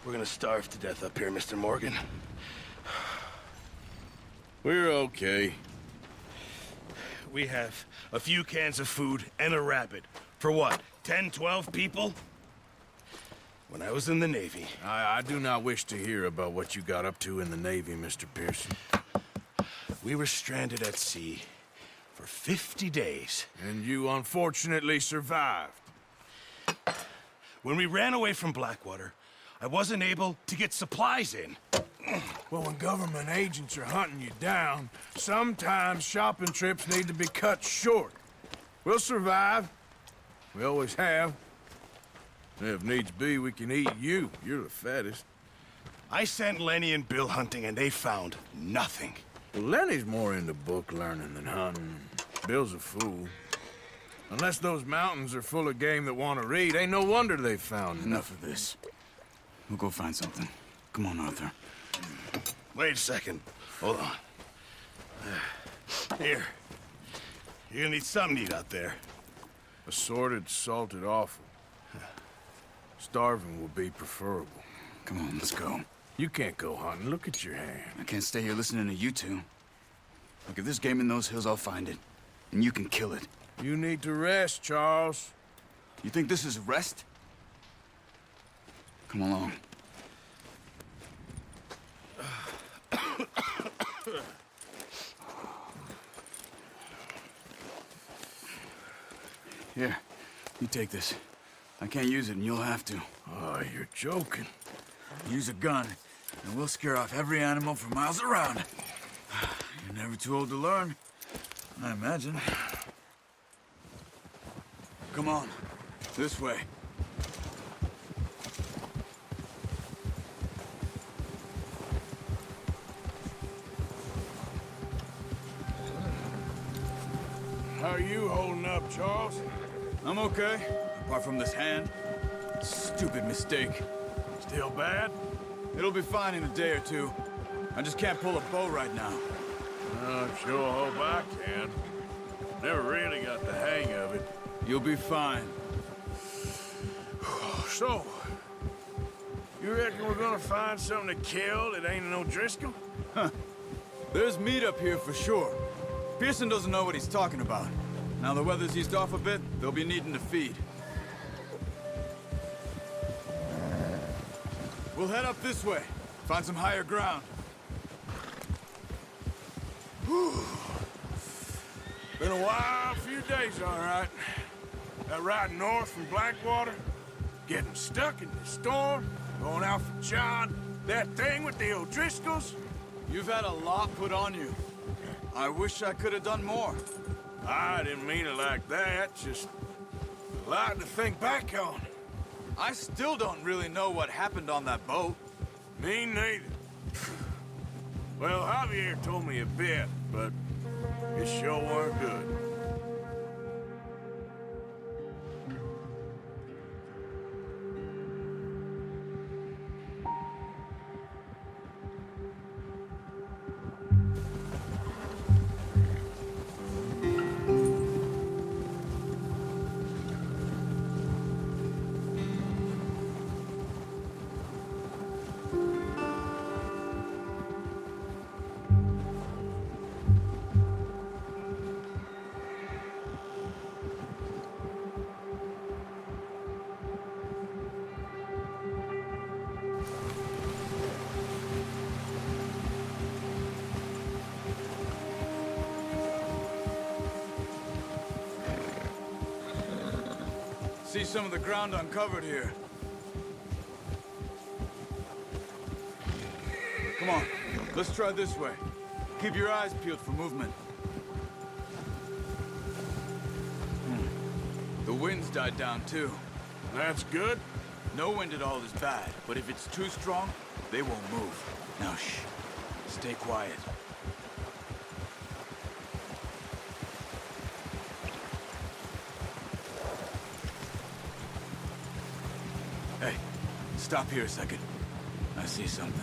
We're gonna starve to death up here, Mr. Morgan. We're okay. We have a few cans of food and a rabbit. For what, 10, 12 people? When I was in the Navy... I do not wish to hear about what you got up to in the Navy, Mr. Pearson. We were stranded at sea for 50 days. And you unfortunately survived. When we ran away from Blackwater, I wasn't able to get supplies in. Well, when government agents are hunting you down, sometimes shopping trips need to be cut short. We'll survive. We always have. If needs be, we can eat you. You're the fattest. I sent Lenny and Bill hunting, and they found nothing. Well, Lenny's more into book learning than hunting. Bill's a fool. Unless those mountains are full of game that want to read, ain't no wonder they found Enough of this. We'll go find something. Come on, Arthur. Wait a second. Hold on. Here. You're gonna need something to eat out there. Assorted, salted offal. Starving will be preferable. Come on, let's go. You can't go hunting. Look at your hand. I can't stay here listening to you two. Look, if there's game in those hills, I'll find it. And you can kill it. You need to rest, Charles. You think this is rest? Come along. Here, you take this. I can't use it, and you'll have to. Oh, you're joking. Use a gun, and we'll scare off every animal for miles around. You're never too old to learn, I imagine. Come on, this way. How are you holding up, Charles? I'm okay, apart from this hand. Stupid mistake. Still bad? It'll be fine in a day or two. I just can't pull a bow right now. I sure hope I can. Never really got the hang of it. You'll be fine. So, you reckon we're gonna find something to kill that ain't no Driscoll? There's meat up here for sure. Pearson doesn't know what he's talking about. Now the weather's eased off a bit, they'll be needing to feed. We'll head up this way. Find some higher ground. Been a wild few days, all right. That ride north from Blackwater, getting stuck in the storm, going out for John, that thing with the O'Driscolls. You've had a lot put on you. I wish I could have done more. I didn't mean it like that, just a lot to think back on. I still don't really know what happened on that boat. Me neither. Well, Javier told me a bit, but it sure weren't good. See some of the ground uncovered here. Come on, let's try this way. Keep your eyes peeled for movement. The wind's died down too. That's good. No wind at all is bad, but if it's too strong, they won't move. Now shh, stay quiet. Hey, stop here a second. I see something.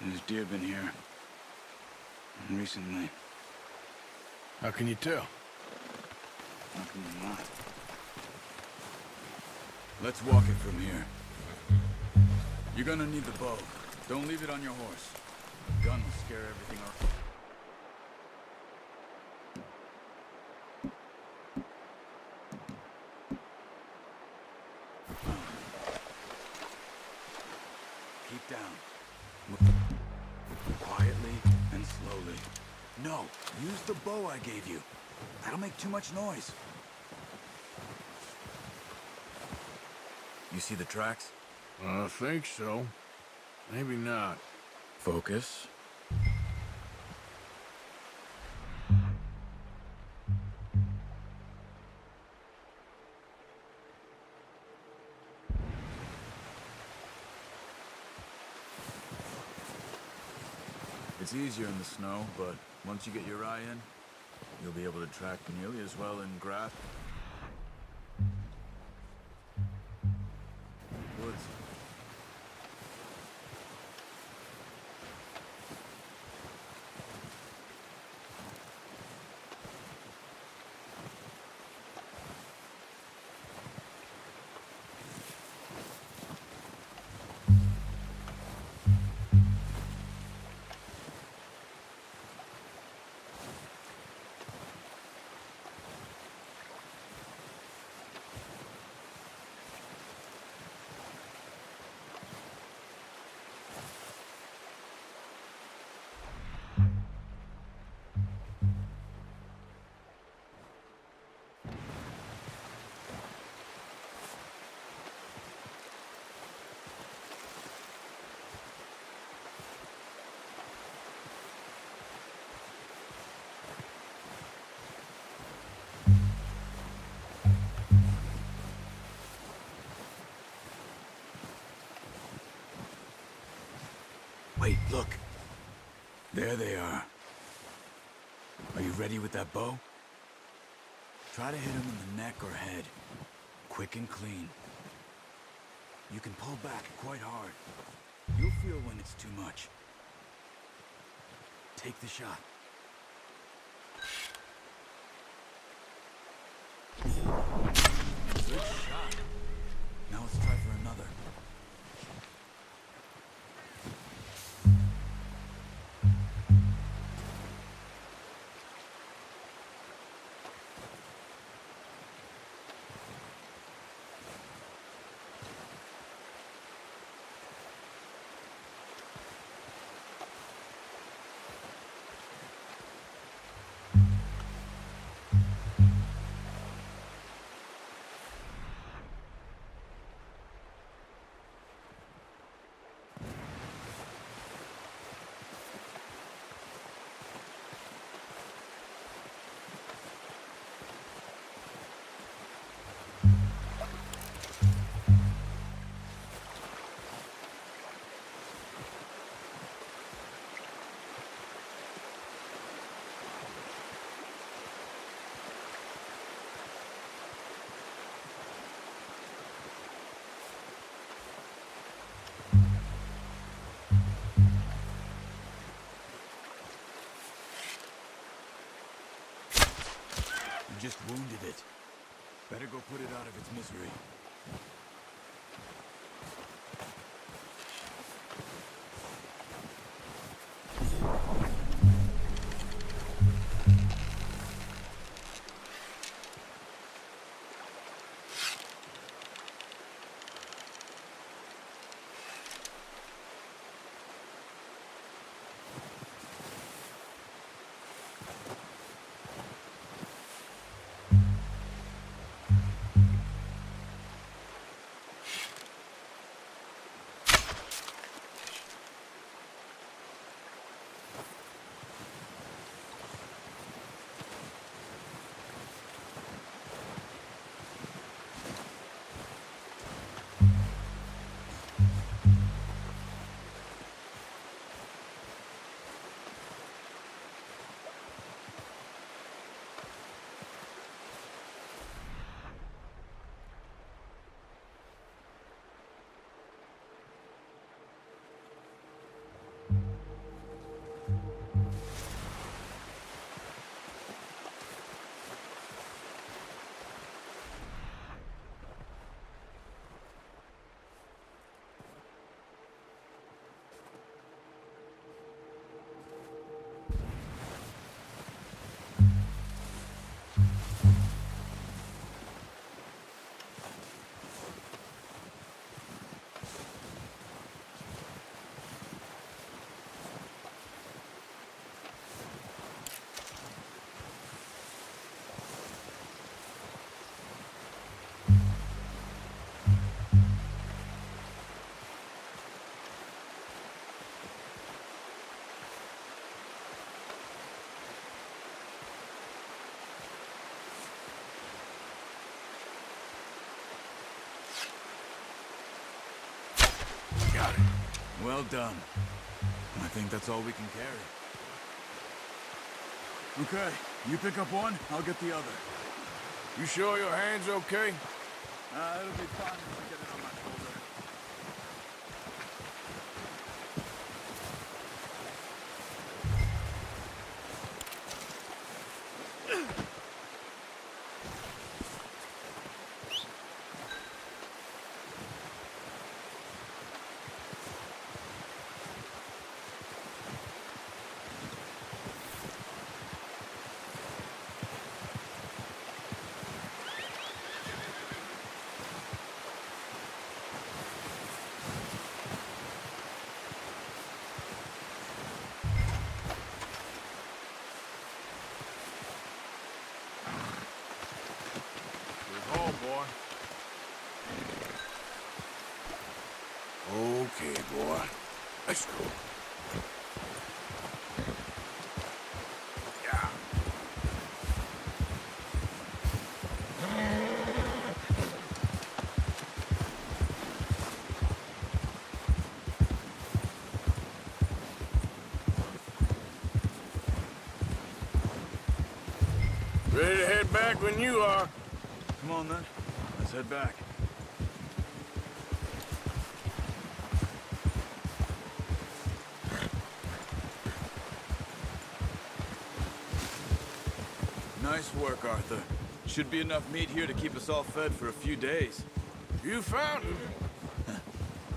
There's deer been here? Recently. How can you tell? Nothing than that. Let's walk it from here. You're gonna need the bow. Don't leave it on your horse. The gun will scare everything off. Keep down. Quietly and slowly. No, use the bow I gave you. That'll make too much noise. You see the tracks? I think so. Maybe not. Focus. It's easier in the snow, but once you get your eye in, you'll be able to track nearly as well in grass. Woods. Wait, look. There they are. Are you ready with that bow? Try to hit him in the neck or head. Quick and clean. You can pull back quite hard. You'll feel when it's too much. Take the shot. Good shot. Now let's try for another. You just wounded it. Better go put it out of its misery. Well done. I think that's all we can carry. Okay, you pick up one, I'll get the other. You sure your hand's okay? It'll be fine if I get it on my shoulder. Home, boy. Okay, boy. Let's go. Yeah. Ready to head back when you are. Come on then, let's head back. Nice work, Arthur. Should be enough meat here to keep us all fed for a few days. You found him.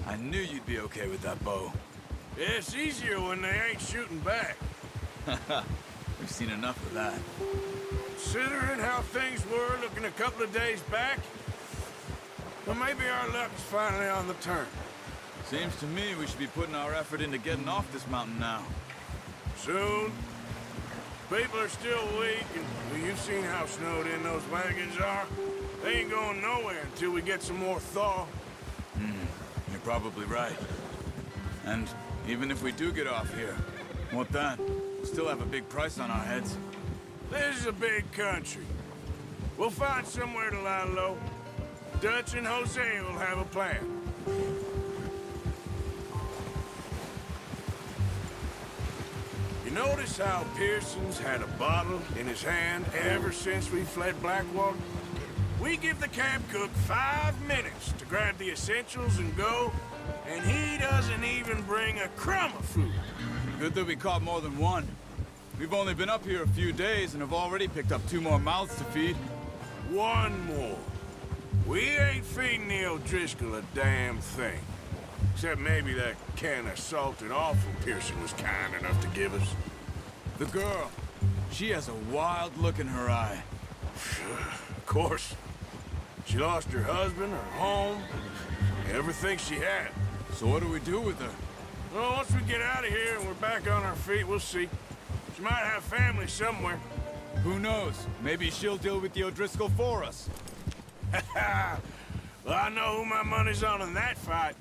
I knew you'd be okay with that bow. Yeah, it's easier when they ain't shooting back. We've seen enough of that. Considering how things were looking a couple of days back, well, maybe our luck's finally on the turn. Seems to me we should be putting our effort into getting off this mountain now. Soon. People are still weak, and well, you've seen how snowed in those wagons are. They ain't going nowhere until we get some more thaw. You're probably right. And even if we do get off here, what then? We'll still have a big price on our heads. This is a big country. We'll find somewhere to lie low. Dutch and Jose will have a plan. You notice how Pearson's had a bottle in his hand ever since we fled Blackwater? We give the camp cook 5 minutes to grab the essentials and go, and he doesn't even bring a crumb of food. Good that we caught more than one. We've only been up here a few days and have already picked up 2 more mouths to feed. One more. We ain't feeding the O'Driscoll a damn thing. Except maybe that can of salted offal Pearson was kind enough to give us. The girl, she has a wild look in her eye. Of course. She lost her husband, her home, everything she had. So what do we do with her? Well, once we get out of here and we're back on our feet, we'll see. She might have family somewhere. Who knows? Maybe she'll deal with the O'Driscoll for us. Well, I know who my money's on in that fight.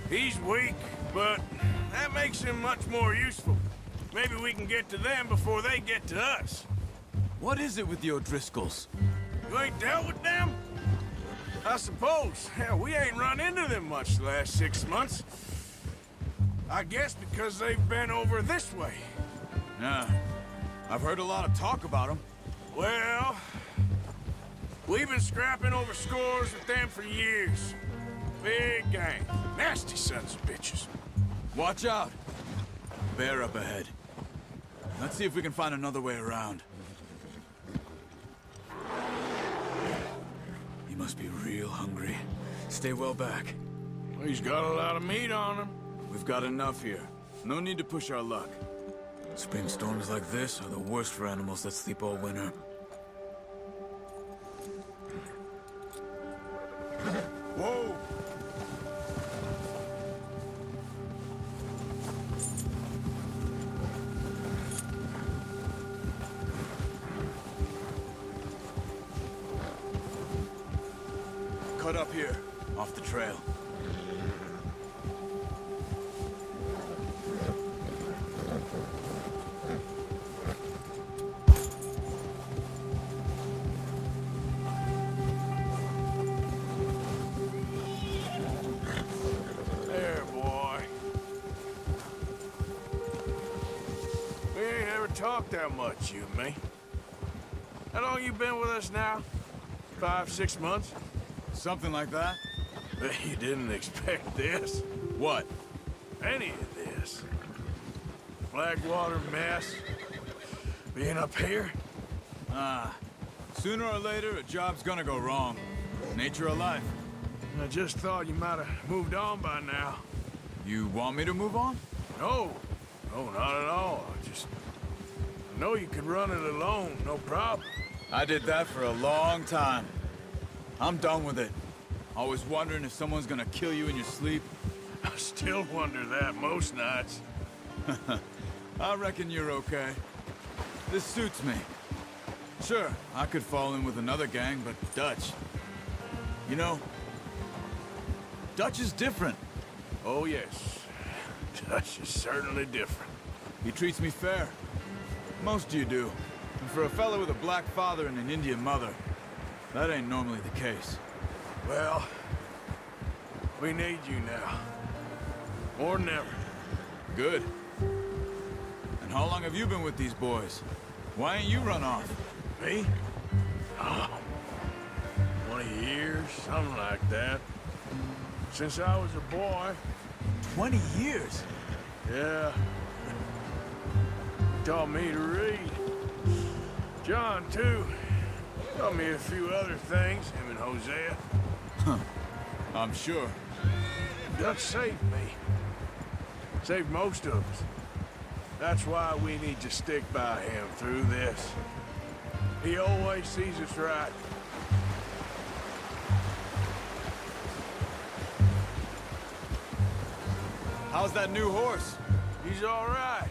He's weak, but that makes him much more useful. Maybe we can get to them before they get to us. What is it with the O'Driscolls? You ain't dealt with them? I suppose. Hell, we ain't run into them much the last 6 months. I guess because they've been over this way. Yeah, I've heard a lot of talk about them. Well, we've been scrapping over scores with them for years. Big gang. Nasty sons of bitches. Watch out! Bear up ahead. Let's see if we can find another way around. He must be real hungry. Stay well back. Well, he's got a lot of meat on him. We've got enough here. No need to push our luck. Spring storms like this are the worst for animals that sleep all winter. Whoa! Cut up here, off the trail. There, boy. talk that much, you and me. How long you been with us now? 5, 6 months? Something like that? Bet you didn't expect this. What? Any of this. Blackwater mess. Being up here? Sooner or later, a job's gonna go wrong. Nature of life. I just thought you might have moved on by now. You want me to move on? No. No, not at all. I know you could run it alone, no problem. I did that for a long time. I'm done with it. Always wondering if someone's gonna kill you in your sleep. I still wonder that most nights. I reckon you're okay. This suits me. Sure, I could fall in with another gang, but Dutch... You know, Dutch is different. Oh, yes. Dutch is certainly different. He treats me fair. Most of you do. And for a fella with a black father and an Indian mother, that ain't normally the case. Well, we need you now. More than ever. Good. And how long have you been with these boys? Why ain't you run off? Me? Oh, 20 years, something like that. Since I was a boy. 20 years? Yeah. Taught me to read. John, too. Taught me a few other things, him and Hosea. I'm sure. Dutch saved me. Saved most of us. That's why we need to stick by him through this. He always sees us right. How's that new horse? He's all right.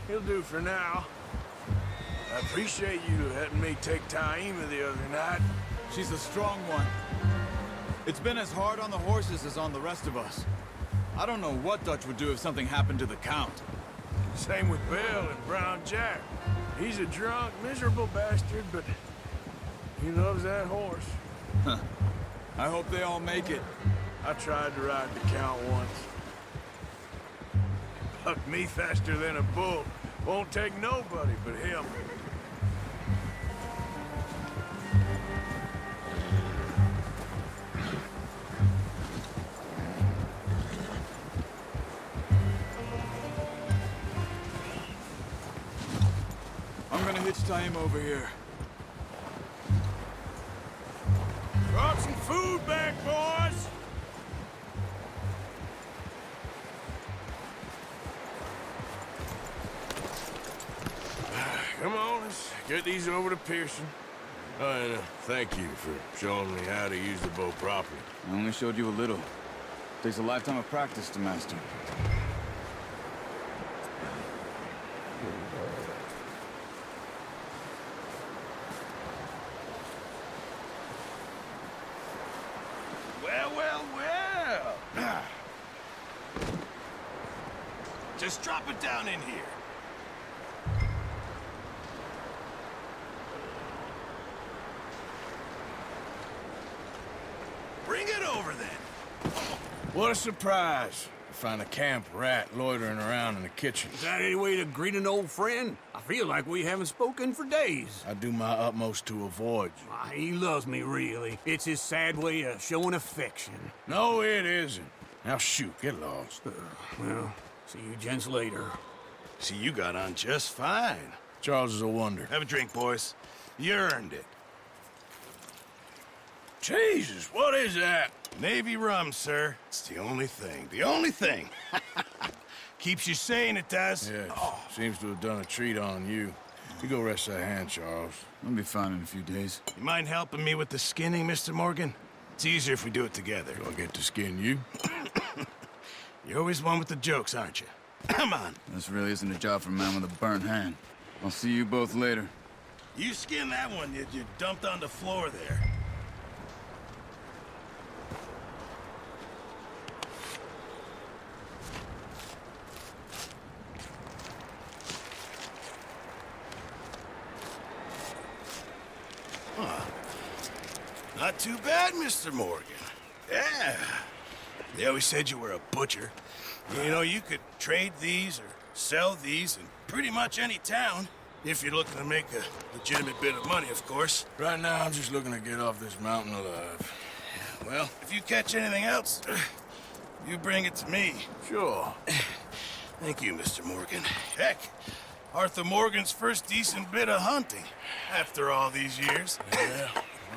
He'll do for now. I appreciate you letting me take Taima the other night. She's a strong one. It's been as hard on the horses as on the rest of us. I don't know what Dutch would do if something happened to the Count. Same with Bill and Brown Jack. He's a drunk, miserable bastard, but he loves that horse. I hope they all make it. I tried to ride the Count once. Bucked me faster than a bull. Won't take nobody but him. I'm gonna hitch Taima over here. Brought some food back, boys! Come on, let's get these over to Pearson. And thank you for showing me how to use the bow properly. I only showed you a little. Takes a lifetime of practice to master. Well, well, well. Just drop it down in here. Bring it over then. What a surprise. To find a camp rat loitering around in the kitchen. Is that any way to greet an old friend? I feel like we haven't spoken for days. I do my utmost to avoid you. He loves me, really. It's his sad way of showing affection. No, it isn't. Now shoot, get lost. Well, see you gents later. See, you got on just fine. Charles is a wonder. Have a drink, boys. You earned it. Jesus, what is that? Navy rum, sir. It's the only thing. The only thing. Keeps you sane, it does. Yes, seems to have done a treat on you. You go rest that hand, Charles. I'll be fine in a few days. You mind helping me with the skinning, Mr. Morgan? It's easier if we do it together. Do I get to skin you? You're always one with the jokes, aren't you? Come on. This really isn't a job for a man with a burnt hand. I'll see you both later. You skin that one you dumped on the floor there. Not too bad, Mr. Morgan. Yeah. They always said you were a butcher. You know, you could trade these or sell these and pretty much any town. If you're looking to make a legitimate bit of money, of course. Right now, I'm just looking to get off this mountain alive. Well, if you catch anything else, you bring it to me. Sure. Thank you, Mr. Morgan. Heck, Arthur Morgan's first decent bit of hunting after all these years. Yeah,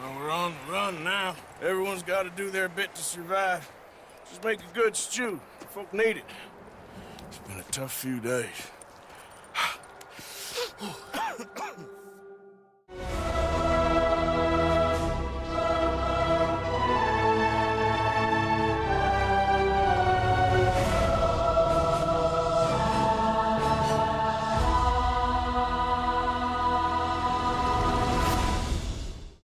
well, we're on the run now. Everyone's got to do their bit to survive. Just make a good stew. Folk need it. It's been a tough few days.